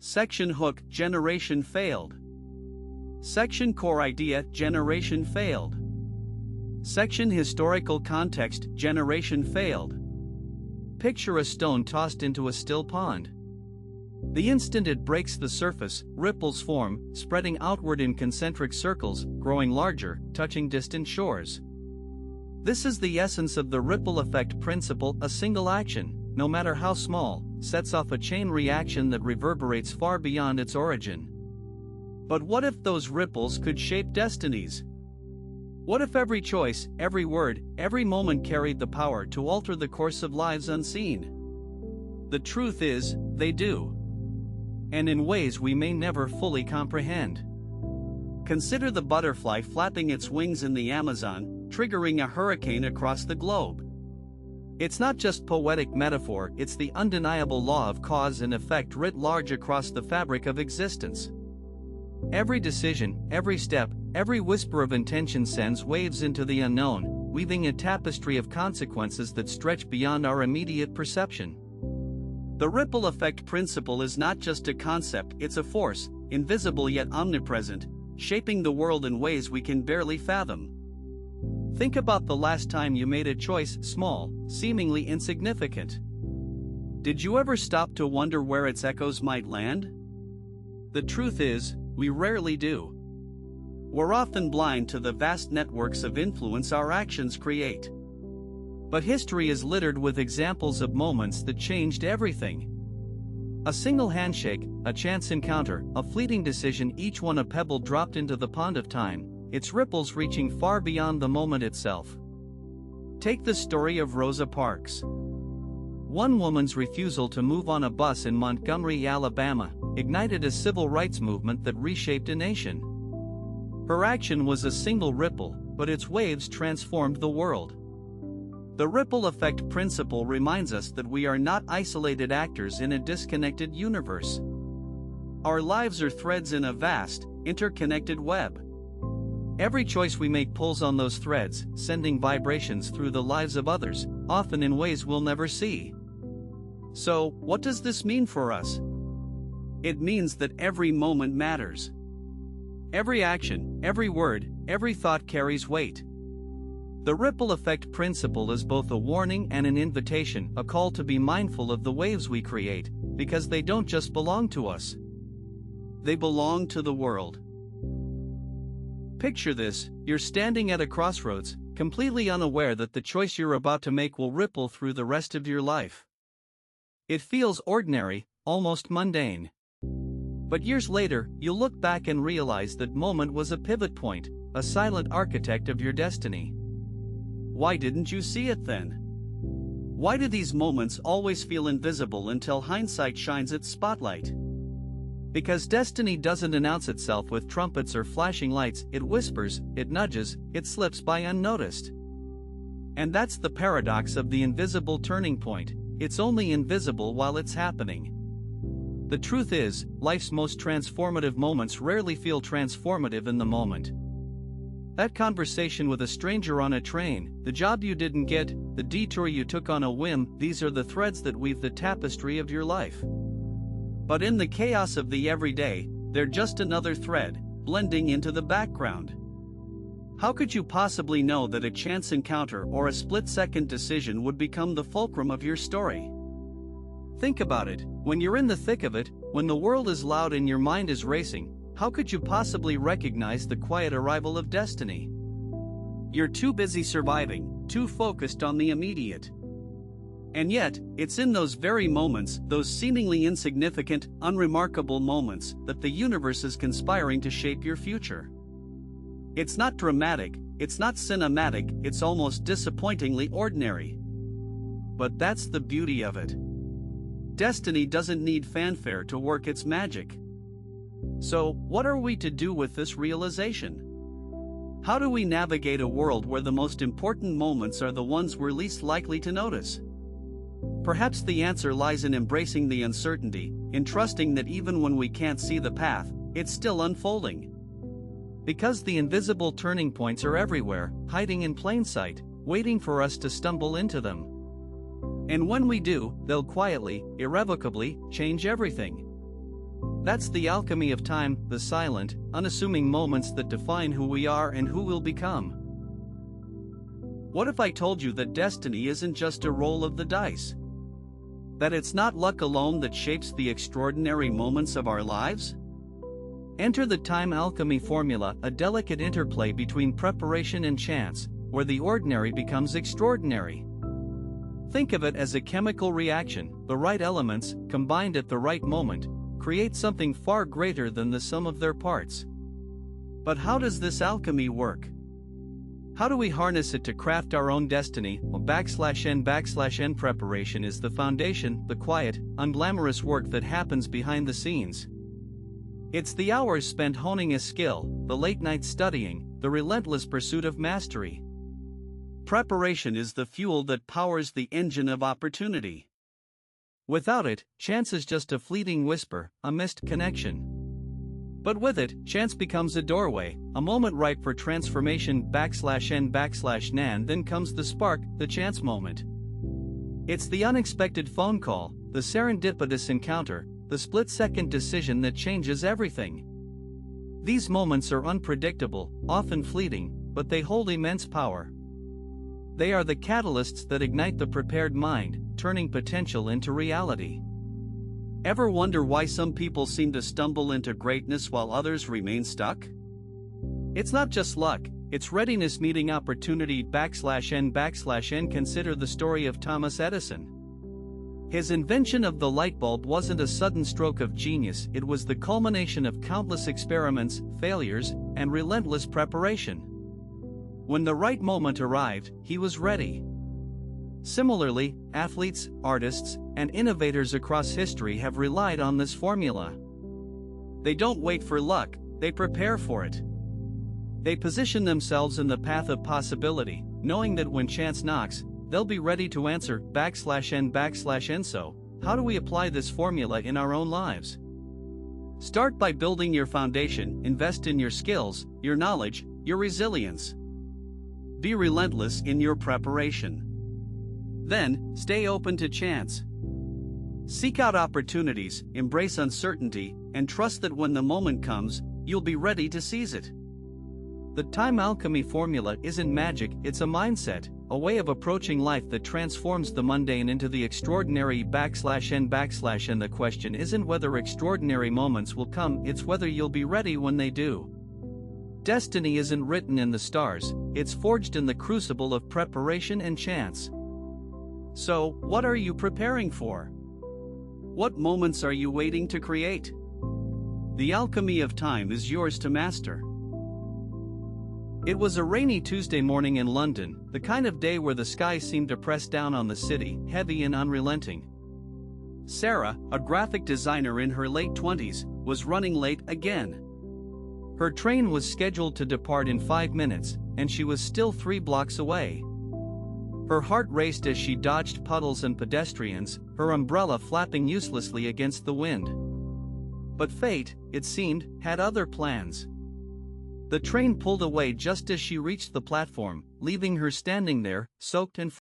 Section hook, generation failed. Section core idea, generation failed. Section historical context, generation failed. Picture a stone tossed into a still pond. The instant it breaks the surface, ripples form, spreading outward in concentric circles, growing larger, touching distant shores. This is the essence of the ripple effect principle. A single action, no matter how small, sets off a chain reaction that reverberates far beyond its origin. But what if those ripples could shape destinies? What if every choice, every word, every moment carried the power to alter the course of lives unseen? The truth is, they do. And in ways we may never fully comprehend. Consider the butterfly flapping its wings in the Amazon, triggering a hurricane across the globe. It's not just poetic metaphor, it's the undeniable law of cause and effect writ large across the fabric of existence. Every decision, every step, every whisper of intention sends waves into the unknown, weaving a tapestry of consequences that stretch beyond our immediate perception. The ripple effect principle is not just a concept, it's a force, invisible yet omnipresent, shaping the world in ways we can barely fathom. Think about the last time you made a choice, small, seemingly insignificant. Did you ever stop to wonder where its echoes might land? The truth is, we rarely do. We're often blind to the vast networks of influence our actions create. But history is littered with examples of moments that changed everything. A single handshake, a chance encounter, a fleeting decision, each one a pebble dropped into the pond of time, its ripples reaching far beyond the moment itself. Take the story of Rosa Parks. One woman's refusal to move on a bus in Montgomery, Alabama, ignited a civil rights movement that reshaped a nation. Her action was a single ripple, but its waves transformed the world. The ripple effect principle reminds us that we are not isolated actors in a disconnected universe. Our lives are threads in a vast, interconnected web. Every choice we make pulls on those threads, sending vibrations through the lives of others, often in ways we'll never see. So, what does this mean for us? It means that every moment matters. Every action, every word, every thought carries weight. The ripple effect principle is both a warning and an invitation, a call to be mindful of the waves we create, because they don't just belong to us. They belong to the world. Picture this: you're standing at a crossroads, completely unaware that the choice you're about to make will ripple through the rest of your life. It feels ordinary, almost mundane. But years later, you'll look back and realize that moment was a pivot point, a silent architect of your destiny. Why didn't you see it then? Why do these moments always feel invisible until hindsight shines its spotlight? Because destiny doesn't announce itself with trumpets or flashing lights, it whispers, it nudges, it slips by unnoticed. And that's the paradox of the invisible turning point: it's only invisible while it's happening. The truth is, life's most transformative moments rarely feel transformative in the moment. That conversation with a stranger on a train, the job you didn't get, the detour you took on a whim, these are the threads that weave the tapestry of your life. But in the chaos of the everyday, they're just another thread, blending into the background. How could you possibly know that a chance encounter or a split-second decision would become the fulcrum of your story? Think about it: when you're in the thick of it, when the world is loud and your mind is racing, how could you possibly recognize the quiet arrival of destiny? You're too busy surviving, too focused on the immediate. And yet, it's in those very moments, those seemingly insignificant, unremarkable moments, that the universe is conspiring to shape your future. It's not dramatic, it's not cinematic, it's almost disappointingly ordinary. But that's the beauty of it. Destiny doesn't need fanfare to work its magic. So, what are we to do with this realization? How do we navigate a world where the most important moments are the ones we're least likely to notice? Perhaps the answer lies in embracing the uncertainty, in trusting that even when we can't see the path, it's still unfolding. Because the invisible turning points are everywhere, hiding in plain sight, waiting for us to stumble into them. And when we do, they'll quietly, irrevocably, change everything. That's the alchemy of time, the silent, unassuming moments that define who we are and who we'll become. What if I told you that destiny isn't just a roll of the dice? That it's not luck alone that shapes the extraordinary moments of our lives? Enter the time alchemy formula, a delicate interplay between preparation and chance, where the ordinary becomes extraordinary. Think of it as a chemical reaction. The right elements, combined at the right moment, create something far greater than the sum of their parts. But how does this alchemy work? How do we harness it to craft our own destiny? /n/n preparation is the foundation, the quiet, unglamorous work that happens behind the scenes. It's the hours spent honing a skill, the late nights studying, the relentless pursuit of mastery. Preparation is the fuel that powers the engine of opportunity. Without it, chance is just a fleeting whisper, a missed connection. But with it, chance becomes a doorway, a moment ripe for transformation /n/nan. Then comes the spark, the chance moment. It's the unexpected phone call, the serendipitous encounter, the split-second decision that changes everything. These moments are unpredictable, often fleeting, but they hold immense power. They are the catalysts that ignite the prepared mind, turning potential into reality. Ever wonder why some people seem to stumble into greatness while others remain stuck? It's not just luck, it's readiness meeting opportunity /n/n. Consider the story of Thomas Edison. His invention of the light bulb wasn't a sudden stroke of genius, it was the culmination of countless experiments, failures, and relentless preparation. When the right moment arrived, he was ready. Similarly, athletes, artists, and innovators across history have relied on this formula. They don't wait for luck, they prepare for it. They position themselves in the path of possibility, knowing that when chance knocks, they'll be ready to answer /n/n. So, how do we apply this formula in our own lives? Start by building your foundation, invest in your skills, your knowledge, your resilience. Be relentless in your preparation. Then, stay open to chance. Seek out opportunities, embrace uncertainty, and trust that when the moment comes, you'll be ready to seize it. The time alchemy formula isn't magic, it's a mindset, a way of approaching life that transforms the mundane into the extraordinary /n/n. The question isn't whether extraordinary moments will come, it's whether you'll be ready when they do. Destiny isn't written in the stars, it's forged in the crucible of preparation and chance. So, what are you preparing for? What moments are you waiting to create? The alchemy of time is yours to master. It was a rainy Tuesday morning in London, the kind of day where the sky seemed to press down on the city, heavy and unrelenting. Sarah, a graphic designer in her late 20s, was running late again. Her train was scheduled to depart in 5 minutes, and she was still 3 blocks away. Her heart raced as she dodged puddles and pedestrians, her umbrella flapping uselessly against the wind. But fate, it seemed, had other plans. The train pulled away just as she reached the platform, leaving her standing there, soaked and